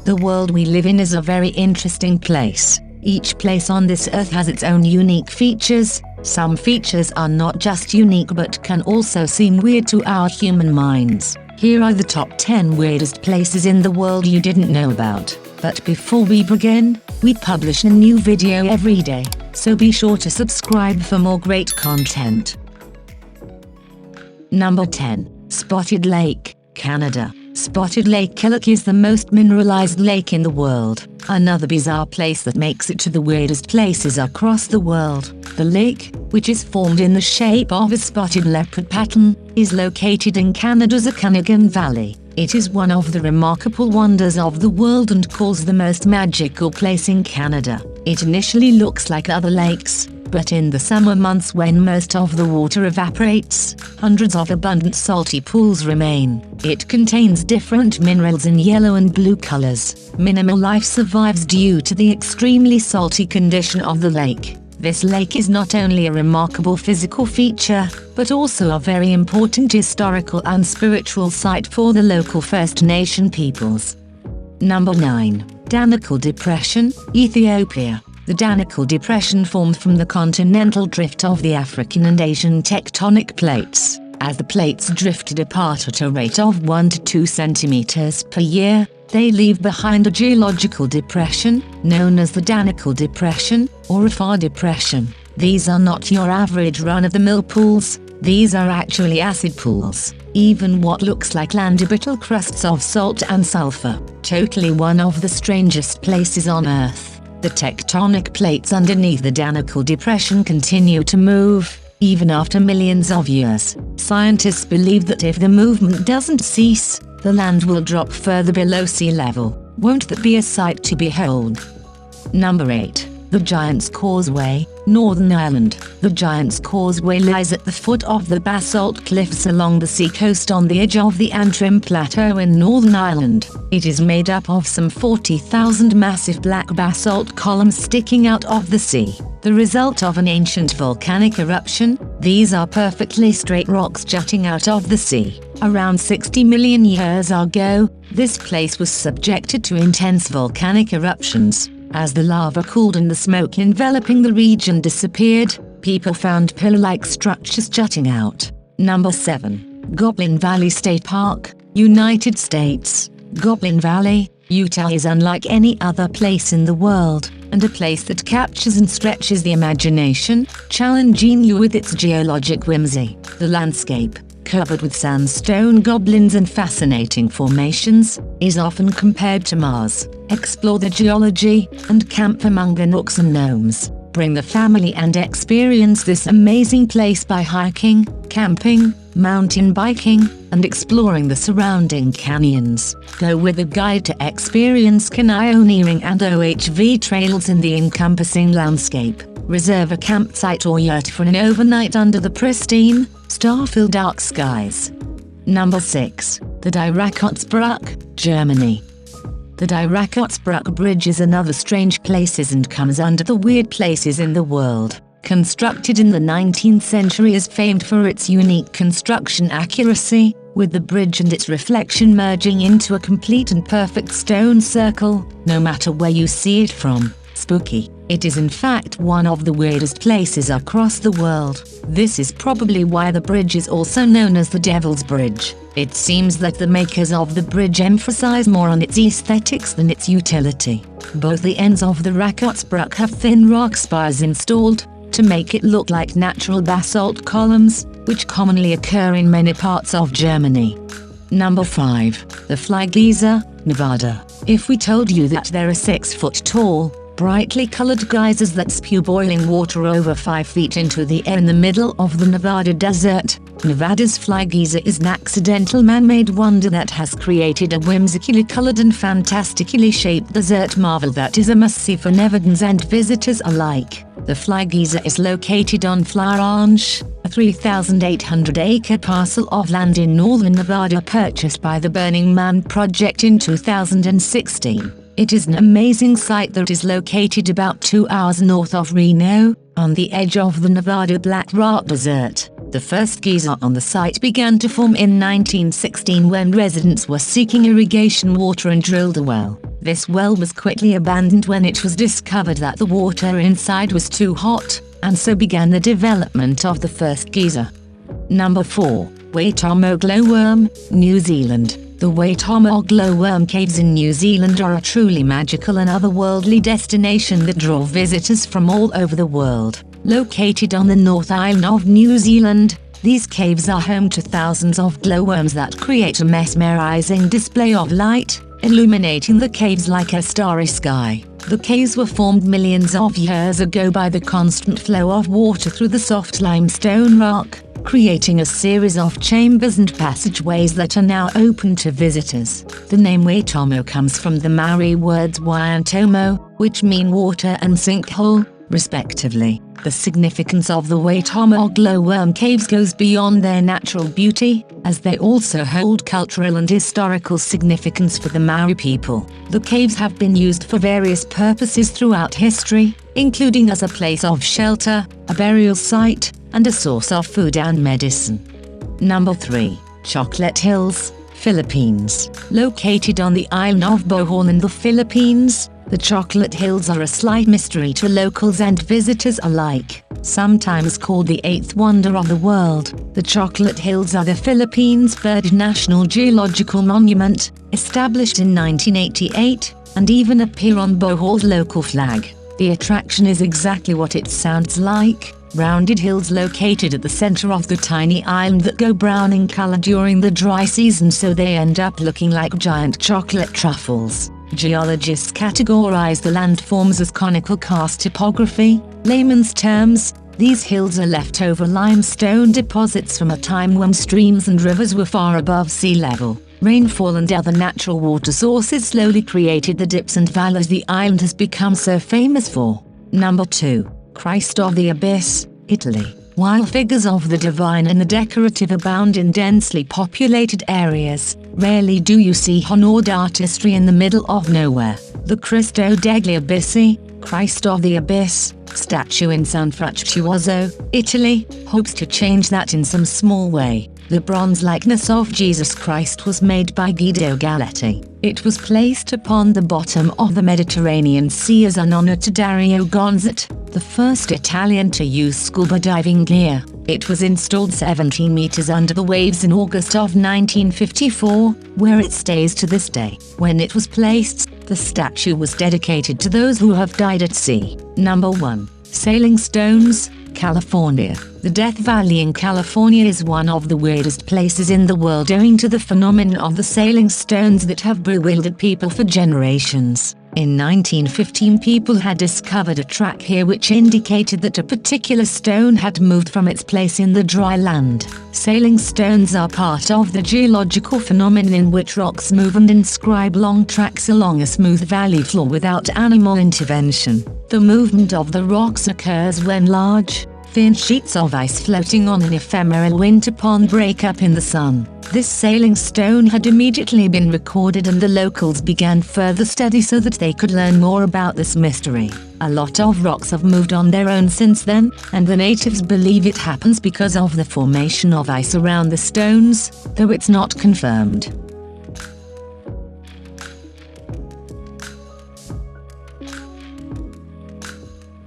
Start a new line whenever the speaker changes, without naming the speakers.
The world we live in is a very interesting place. Each place on this earth has its own unique features. Some features are not just unique but can also seem weird to our human minds. Here are the top 10 weirdest places in the world you didn't know about. But before we begin, we publish a new video every day, so be sure to subscribe for more great content. Number 10. Spotted Lake, Canada. Spotted Lake is the most mineralized lake in the world. Another bizarre place that makes it to the weirdest places across the world. The lake, which is formed in the shape of a spotted leopard pattern, is located in Canada's Okanagan Valley. It is one of the remarkable wonders of the world and calls the most magical place in Canada. It initially looks like other lakes, but in the summer months when most of the water evaporates, hundreds of abundant salty pools remain. It contains different minerals in yellow and blue colors. Minimal life survives due to the extremely salty condition of the lake. This lake is not only a remarkable physical feature, but also a very important historical and spiritual site for the local First Nation peoples. Number 9. Danakil Depression, Ethiopia. The Danakil Depression formed from the continental drift of the African and Asian tectonic plates. As the plates drifted apart at a rate of 1 to 2 centimeters per year, they leave behind a geological depression, known as the Danakil Depression, or a far depression. These are not your average run-of-the-mill pools, these are actually acid pools. Even what looks like land are brittle crusts of salt and sulfur. Totally one of the strangest places on Earth. The tectonic plates underneath the Danakil Depression continue to move, even after millions of years. Scientists believe that if the movement doesn't cease, the land will drop further below sea level. Won't that be a sight to behold? Number 8. The Giant's Causeway, Northern Ireland. The Giant's Causeway lies at the foot of the basalt cliffs along the seacoast on the edge of the Antrim Plateau in Northern Ireland. It is made up of some 40,000 massive black basalt columns sticking out of the sea, the result of an ancient volcanic eruption. These are perfectly straight rocks jutting out of the sea. Around 60 million years ago, this place was subjected to intense volcanic eruptions. As the lava cooled and the smoke enveloping the region disappeared, people found pillar-like structures jutting out. Number 7. Goblin Valley State Park, United States. Goblin Valley, Utah is unlike any other place in the world, and a place that captures and stretches the imagination, challenging you with its geologic whimsy. The landscape, covered with sandstone goblins and fascinating formations, is often compared to Mars. Explore the geology, and camp among the nooks and gnomes. Bring the family and experience this amazing place by hiking, camping, mountain biking, and exploring the surrounding canyons. Go with a guide to experience canyoneering and OHV trails in the encompassing landscape. Reserve a campsite or yurt for an overnight under the pristine, star-filled dark skies. Number 6. The Rakotzbruck, Germany. The Rakotzbruck Bridge is another strange place and comes under the weird places in the world. Constructed in the 19th century, is famed for its unique construction accuracy, with the bridge and its reflection merging into a complete and perfect stone circle, no matter where you see it from. Spooky. It is in fact one of the weirdest places across the world. This is probably why the bridge is also known as the Devil's Bridge. It seems that the makers of the bridge emphasize more on its aesthetics than its utility. Both the ends of the Rakotzbruck have thin rock spires installed, to make it look like natural basalt columns, which commonly occur in many parts of Germany. Number 5. The Fly Geyser, Nevada. If we told you that there are 6-foot tall, brightly colored geysers that spew boiling water over 5 feet into the air in the middle of the Nevada desert, Nevada's Fly Geyser is an accidental man-made wonder that has created a whimsically colored and fantastically shaped desert marvel that is a must-see for Nevadans and visitors alike. The Fly Geyser is located on Flower Ranch, a 3,800-acre parcel of land in northern Nevada purchased by the Burning Man Project in 2016. It is an amazing site that is located about 2 hours north of Reno, on the edge of the Nevada Black Rock Desert. The first geyser on the site began to form in 1916 when residents were seeking irrigation water and drilled a well. This well was quickly abandoned when it was discovered that the water inside was too hot, and so began the development of the first geyser. Number 4. WAITOMO Glowworm, New Zealand. The WAITOMO Glowworm Caves in New Zealand are a truly magical and otherworldly destination that draw visitors from all over the world. Located on the North Island of New Zealand, these caves are home to thousands of glowworms that create a mesmerizing display of light, illuminating the caves like a starry sky. The caves were formed millions of years ago by the constant flow of water through the soft limestone rock, creating a series of chambers and passageways that are now open to visitors. The name WAITOMO comes from the Maori words Waitomo, which mean water and sinkhole, respectively. The significance of the WAITOMO glowworm caves goes beyond their natural beauty, as they also hold cultural and historical significance for the Maori people. The caves have been used for various purposes throughout history, including as a place of shelter, a burial site, and a source of food and medicine. Number 3. Chocolate Hills, Philippines. Located on the island of Bohol in the Philippines, the Chocolate Hills are a slight mystery to locals and visitors alike. Sometimes called the eighth wonder of the world, the Chocolate Hills are the Philippines' third national geological monument, established in 1988, and even appear on Bohol's local flag. The attraction is exactly what it sounds like: rounded hills located at the center of the tiny island that go brown in color during the dry season, so they end up looking like giant chocolate truffles. Geologists categorize the landforms as conical karst topography. Layman's terms, these hills are leftover limestone deposits from a time when streams and rivers were far above sea level. Rainfall and other natural water sources slowly created the dips and valleys the island has become so famous for. Number 2. Christ of the Abyss, Italy. While figures of the divine and the decorative abound in densely populated areas, rarely do you see honored artistry in the middle of nowhere. The Cristo degli Abissi, Christ of the Abyss, statue in San Fructuoso, Italy, hopes to change that in some small way. The bronze likeness of Jesus Christ was made by Guido Galletti. It was placed upon the bottom of the Mediterranean Sea as an honor to Dario Gonzat, the first Italian to use scuba diving gear. It was installed 17 meters under the waves in August of 1954, where it stays to this day. When it was placed, the statue was dedicated to those who have died at sea. Number 1. Sailing Stones, California. The Death Valley in California is one of the weirdest places in the world owing to the phenomenon of the sailing stones that have bewildered people for generations. In 1915, people had discovered a track here which indicated that a particular stone had moved from its place in the dry land. Sailing stones are part of the geological phenomenon in which rocks move and inscribe long tracks along a smooth valley floor without animal intervention. The movement of the rocks occurs when large, thin sheets of ice floating on an ephemeral winter pond break up in the sun. This sailing stone had immediately been recorded, and the locals began further study so that they could learn more about this mystery. A lot of rocks have moved on their own since then, and the natives believe it happens because of the formation of ice around the stones, though it's not confirmed.